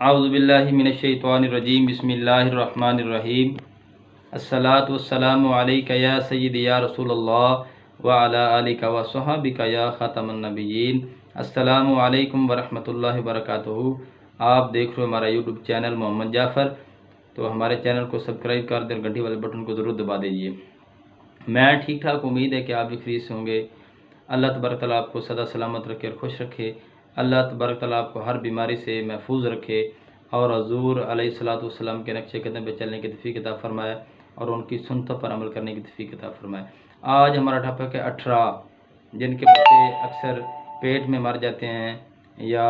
اعوذ باللہ من الشیطان الرجیم بسم اللہ الرحمن الرحیم الصلاۃ والسلام علیک یا سیدی یا رسول اللہ وعلی آلک وصحبک یا خاتم النبیین۔ السلام علیکم ورحمۃ اللہ وبرکاتہ۔ آپ دیکھ رہے ہو ہمارا یوٹیوب چینل محمد جعفر، تو ہمارے چینل کو سبسکرائب کر دیں، گھنٹی والے بٹن کو ضرور دبا دیجیے۔ میں ٹھیک ٹھاک، امید ہے کہ آپ بھی خیریت سے ہوں گے۔ اللہ تبارک تعالیٰ آپ کو سدا سلامت رکھے اور خوش رکھے۔ اللہ تبارک تعالیٰ آپ کو ہر بیماری سے محفوظ رکھے اور حضور علیہ السلام کے نقش قدم پہ چلنے کی توفیق عطا فرمائے اور ان کی سنتوں پر عمل کرنے کی توفیق عطا فرمائے۔ آج ہمارا ٹاپک ہے 18 جن کے بچے اکثر پیٹ میں مر جاتے ہیں یا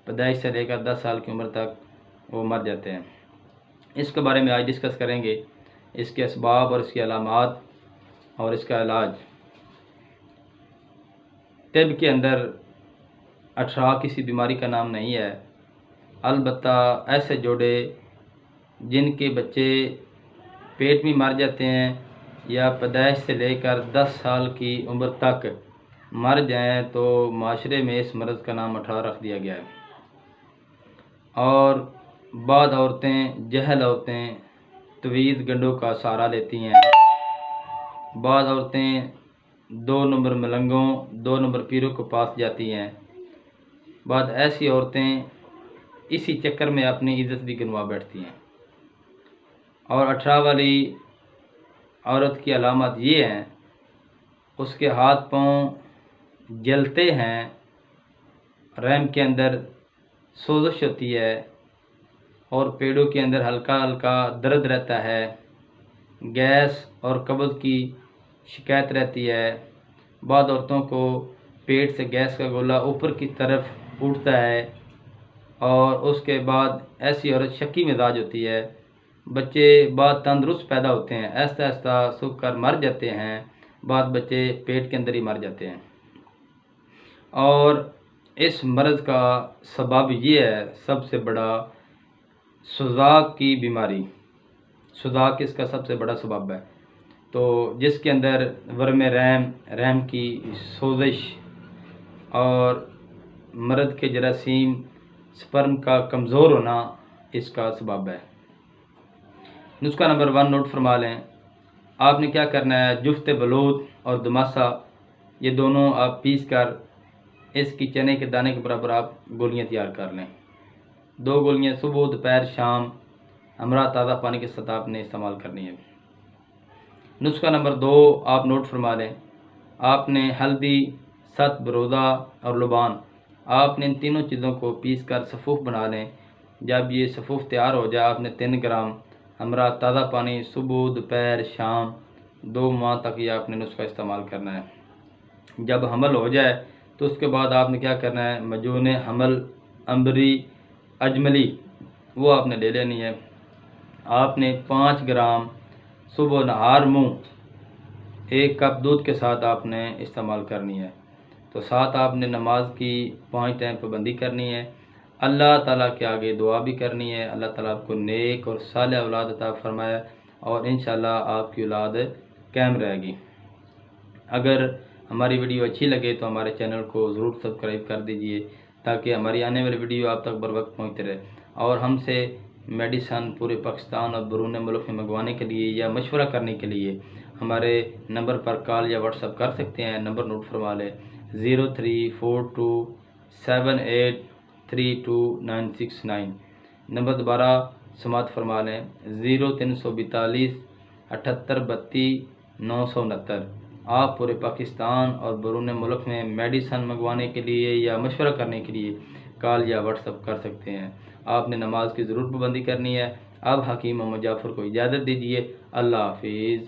پیدائش سے لے کر 10 سال کی عمر تک وہ مر جاتے ہیں۔ اس کے بارے میں آج ڈسکس کریں گے، اس کے اسباب اور اس کی علامات اور اس کا علاج۔ طب کے اندر 18 کسی بیماری کا نام نہیں ہے، البتہ ایسے جوڑے جن کے بچے پیٹ میں مر جاتے ہیں یا پیدائش سے لے کر 10 سال کی عمر تک مر جائیں تو معاشرے میں اس مرض کا نام 18 رکھ دیا گیا ہے۔ اور بعض عورتیں، جہل عورتیں طویل گنڈوں کا سہارا لیتی ہیں، بعض عورتیں 2 نمبر ملنگوں، 2 نمبر پیروں کو پاس جاتی ہیں، بعض ایسی عورتیں اسی چکر میں اپنی عزت بھی گنوا بیٹھتی ہیں۔ اور 18 والی عورت کی علامات یہ ہیں، اس کے ہاتھ پاؤں جلتے ہیں، رحم کے اندر سوزش ہوتی ہے اور پیڑوں کے اندر ہلکا ہلکا درد رہتا ہے، گیس اور قبض کی شکایت رہتی ہے۔ بعض عورتوں کو پیٹ سے گیس کا گولا اوپر کی طرف اٹھتا ہے اور اس کے بعد ایسی عورت شکی مزاج ہوتی ہے۔ بچے بعض تندرست پیدا ہوتے ہیں، آہستہ آہستہ سوکھ کر مر جاتے ہیں، بعض بچے پیٹ کے اندر ہی مر جاتے ہیں۔ اور اس مرض کا سبب یہ ہے، سب سے بڑا سوزاک کی بیماری۔ سوزاک اس کا سب سے بڑا سبب ہے، تو جس کے اندر ورم رحم کی سوزش اور مرد کے جراثیم سپرم کا کمزور ہونا اس کا سبب ہے۔ نسخہ نمبر 1 نوٹ فرما لیں۔ آپ نے کیا کرنا ہے، جفت بلوط اور دماسا یہ دونوں آپ پیس کر اس کی چنے کے دانے کے برابر آپ گولیاں تیار کر لیں۔ 2 گولیاں صبح دوپہر شام ہمراہ تازہ پانی کے ساتھ آپ نے استعمال کرنی ہے۔ نسخہ نمبر 2 آپ نوٹ فرما لیں۔ آپ نے ہلدی، ست برودا اور لبان، آپ نے ان تینوں چیزوں کو پیس کر صفوف بنا لیں۔ جب یہ صفوف تیار ہو جائے، آپ نے 3 گرام ہمراہ تازہ پانی صبح دوپہر شام 2 ماہ تک یہ آپ نے نسخہ استعمال کرنا ہے۔ جب حمل ہو جائے تو اس کے بعد آپ نے کیا کرنا ہے، مجون حمل امبری اجملی وہ آپ نے لے لینی ہے۔ آپ نے 5 گرام صبح نہار منہ 1 کپ دودھ کے ساتھ آپ نے استعمال کرنی ہے۔ تو ساتھ آپ نے نماز کی 5 ٹائم پابندی کرنی ہے، اللہ تعالیٰ کے آگے دعا بھی کرنی ہے، اللہ تعالیٰ آپ کو نیک اور صالح اولاد عطا فرمائے اور انشاءاللہ آپ کی اولاد قائم رہے گی۔ اگر ہماری ویڈیو اچھی لگے تو ہمارے چینل کو ضرور سبسکرائب کر دیجئے تاکہ ہماری آنے والی ویڈیو آپ تک بر وقت پہنچتے رہے۔ اور ہم سے میڈیسن پورے پاکستان اور بیرون ملک میں منگوانے کے لیے یا مشورہ کرنے کے لیے ہمارے نمبر پر کال یا واٹس ایپ کر سکتے ہیں۔ نمبر نوٹ فرما لیں، 0342783269۔ نمبر دوبارہ سماعت فرما لیں، 0342 7832 969۔ آپ پورے پاکستان اور بیرون ملک میں میڈیسن منگوانے کے لیے یا مشورہ کرنے کے لیے کال یا واٹس ایپ کر سکتے ہیں۔ آپ نے نماز کی ضرور پابندی کرنی ہے۔ اب حکیم محمد جعفر کو اجازت دیجیے، اللہ حافظ۔